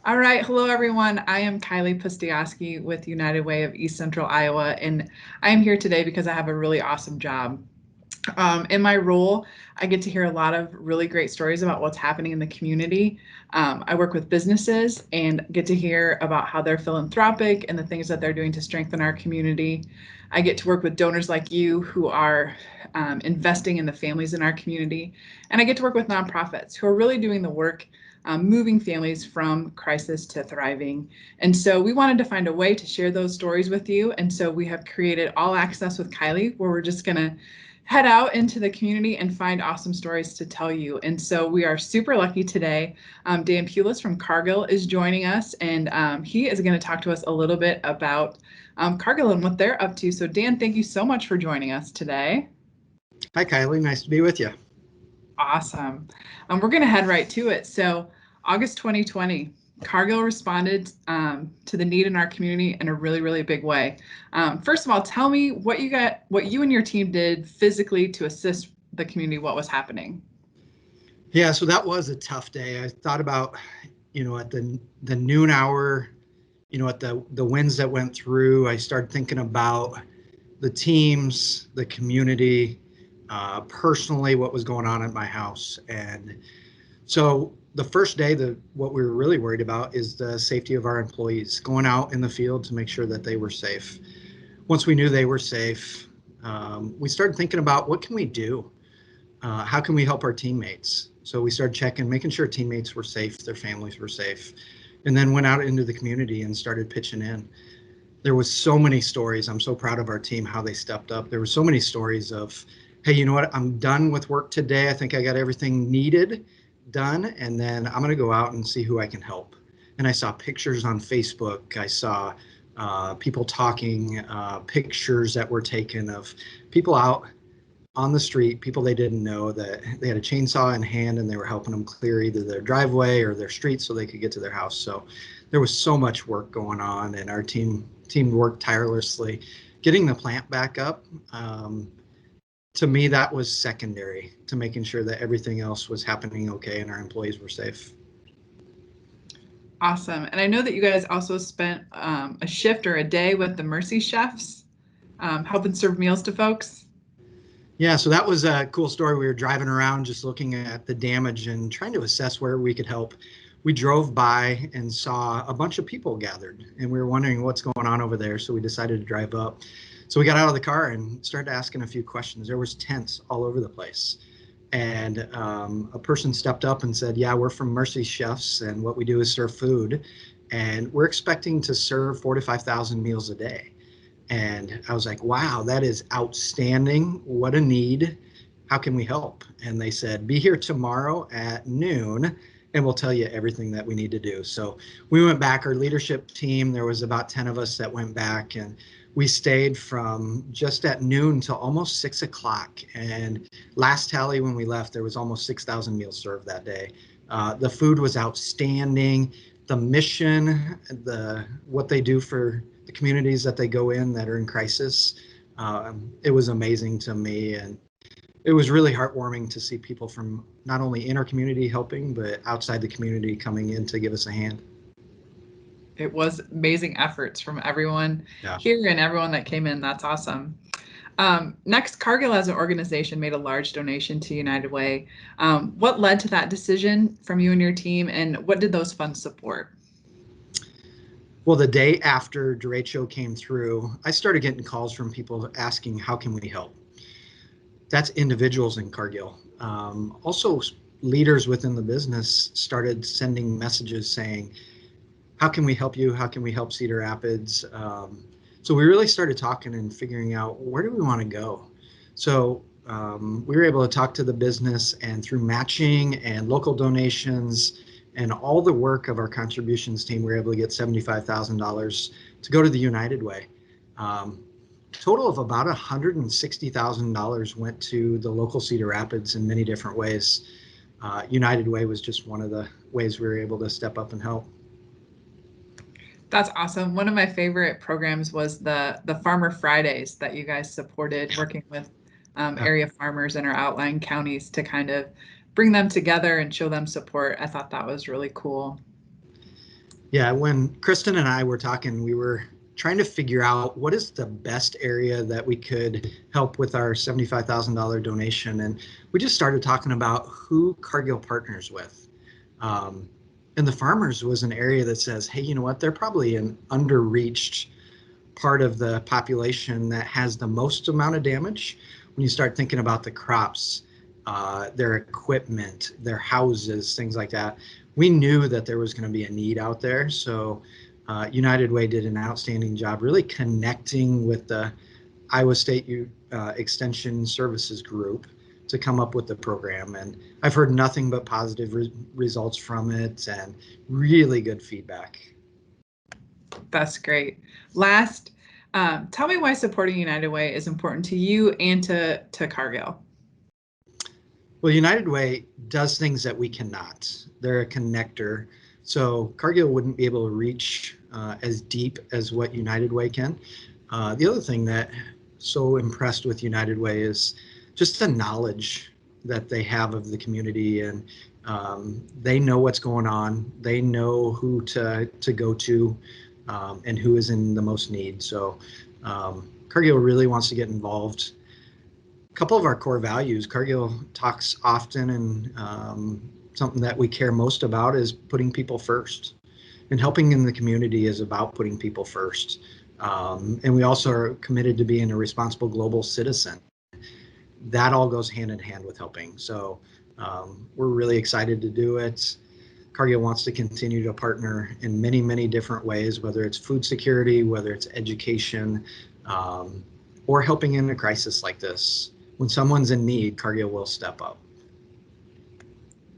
All right. Hello, everyone. I am Kylee Pustiaski with United Way of East Central Iowa, and I am here today because I have a really awesome job. In my role, I get to hear a lot of really great stories about what's happening in the community. I work with businesses and get to hear about how they're philanthropic and the things that they're doing to strengthen our community. I get to work with donors like you who are investing in the families in our community. And I get to work with nonprofits who are really doing the work moving families from crisis to thriving. And so we wanted to find a way to share those stories with you. And so we have created All Access with Kylee, where we're just going to head out into the community and find awesome stories to tell you. And so we are super lucky today. Dan Pulis from Cargill is joining us, and he is going to talk to us a little bit about Cargill and what they're up to. So Dan, thank you so much for joining us today. Hi, Kylie. Nice to be with you. Awesome. We're going to head right to it. So August 2020, Cargill responded to the need in our community in a really, really big way. First of all, tell me what you and your team did physically to assist the community, what was happening. Yeah, so that was a tough day. I thought about, at the noon hour, at the winds that went through, I started thinking about the teams, the community, personally, what was going on at my house. And so the first day, what we were really worried about is the safety of our employees, going out in the field to make sure that they were safe. Once we knew they were safe, we started thinking about what can we do? How can we help our teammates? So we started checking, making sure teammates were safe, their families were safe, and then went out into the community and started pitching in. There was so many stories. I'm so proud of our team, how they stepped up. There were so many stories of, hey, you know what? I'm done with work today. I think I got everything needed done. And then I'm going to go out and see who I can help. And I saw pictures on Facebook. I saw people talking, pictures that were taken of people out on the street, people they didn't know, that they had a chainsaw in hand and they were helping them clear either their driveway or their street so they could get to their house. So there was so much work going on, and our team worked tirelessly getting the plant back up. To me, that was secondary to making sure that everything else was happening okay and our employees were safe. Awesome. And I know that you guys also spent a shift or a day with the Mercy Chefs, helping serve meals to folks. Yeah, so that was a cool story. We were driving around just looking at the damage and trying to assess where we could help. We drove by and saw a bunch of people gathered, and we were wondering what's going on over there. So we decided to drive up. So we got out of the car and started asking a few questions. There was tents all over the place. And a person stepped up and said, yeah, we're from Mercy Chefs, and what we do is serve food. And we're expecting to serve 4,000 to 5,000 meals a day. And I was like, wow, that is outstanding. What a need. How can we help? And they said, be here tomorrow at noon and we'll tell you everything that we need to do. So we went back, our leadership team, there was about 10 of us that went back, and we stayed from just at noon till almost 6 o'clock. And last tally when we left, there was almost 6,000 meals served that day. The food was outstanding. The mission, what they do for the communities that they go in that are in crisis, it was amazing to me. And it was really heartwarming to see people from not only in our community helping, but outside the community coming in to give us a hand. It was amazing efforts from everyone Yeah. here and everyone that came in. That's awesome. Next, Cargill as an organization made a large donation to United Way. What led to that decision from you and your team, and what did those funds support? Well, the day after derecho came through, I started getting calls from people asking, how can we help? That's individuals in Cargill. Also, leaders within the business started sending messages saying, how can we help you? How can we help Cedar Rapids? So we really started talking and figuring out, where do we want to go? So we were able to talk to the business, and through matching and local donations and all the work of our contributions team, we were able to get $75,000 to go to the United Way. Total of about $160,000 went to the local Cedar Rapids in many different ways. United Way was just one of the ways we were able to step up and help. That's awesome. One of my favorite programs was the Farmer Fridays that you guys supported, working with area farmers in our outlying counties to kind of bring them together and show them support. I thought that was really cool. Yeah, when Kristen and I were talking, we were trying to figure out what is the best area that we could help with our $75,000 donation. And we just started talking about who Cargill partners with. Um, and the farmers was an area that says, hey, you know what, they're probably an underreached part of the population that has the most amount of damage. When you start thinking about the crops, their equipment, their houses, things like that, we knew that there was going to be a need out there. So United Way did an outstanding job really connecting with the Iowa State Extension Services Group to come up with the program. And I've heard nothing but positive results from it and really good feedback. That's great. Last, tell me why supporting United Way is important to you and to Cargill. Well, United Way does things that we cannot. They're a connector. So Cargill wouldn't be able to reach as deep as what United Way can. The other thing that so impressed with United Way is just the knowledge that they have of the community, and they know what's going on. They know who to go to and who is in the most need. So Cargill really wants to get involved. A couple of our core values, Cargill talks often, and something that we care most about is putting people first. And helping in the community is about putting people first. And we also are committed to being a responsible global citizen. That all goes hand in hand with helping. So we're really excited to do it. Cargill wants to continue to partner in many, many different ways, whether it's food security, whether it's education, or helping in a crisis like this. When someone's in need, Cargill will step up.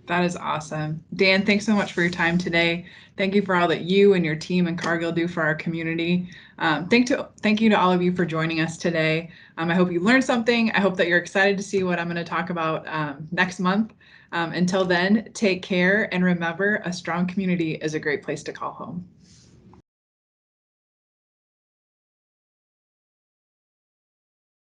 That is awesome. Dan, thanks so much for your time today. Thank you for all that you and your team and Cargill do for our community. Thank you to all of you for joining us today. I hope you learned something. I hope that you're excited to see what I'm going to talk about next month. Until then, take care and remember, a strong community is a great place to call home.